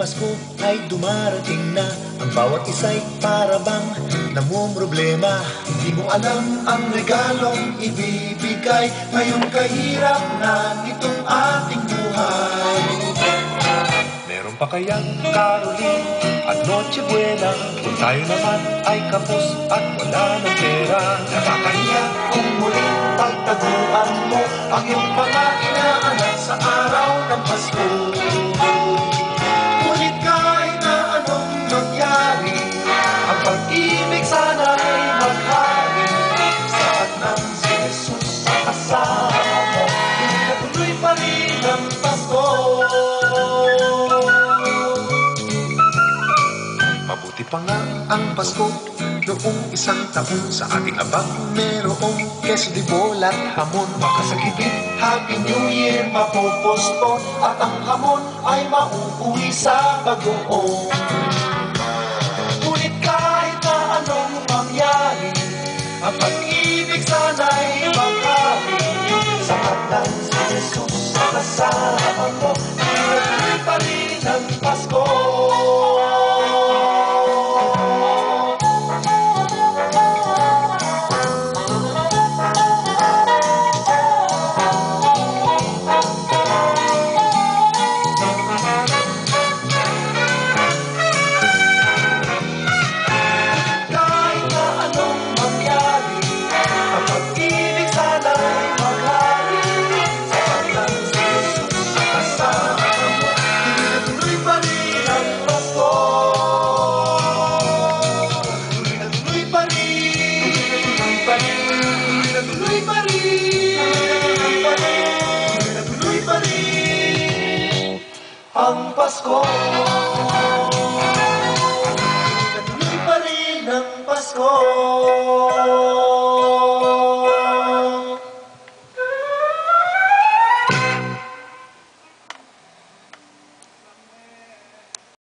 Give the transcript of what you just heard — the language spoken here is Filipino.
Pasko ay dumarating na. Ang bawat isa'y para bang namumroblema. Hindi mo alam ang regalong ibibigay ngayong kahirap na nitong ating buhay. Meron pa kayang Caroline at Noche Buena kung tayo naman ay kapos at wala ng pera? Nakakahiya kung muling pagtaguan mo ang iyong mga inaanak sa araw ng Pasko. Ngunit kahit na anong mangyari, ang pag-ibig sana'y maghari. Saat ng si Jesus sa kasama mo, tuloy pa rin ang Pasko. Mabuti pa nga ang Pasko noong isang taon. Sa ating abang merong queso de bola at hamon. Makasakipin, Happy New Year mapoposto at ang hamon ay mauuwi sa bagoong. Ngunit kahit na anong mangyari, ang pag-ibig sana'y maghari. Sa ng si Jesus sa kasama mo, tuloy pa rin ang Pasko. Ang Pasko.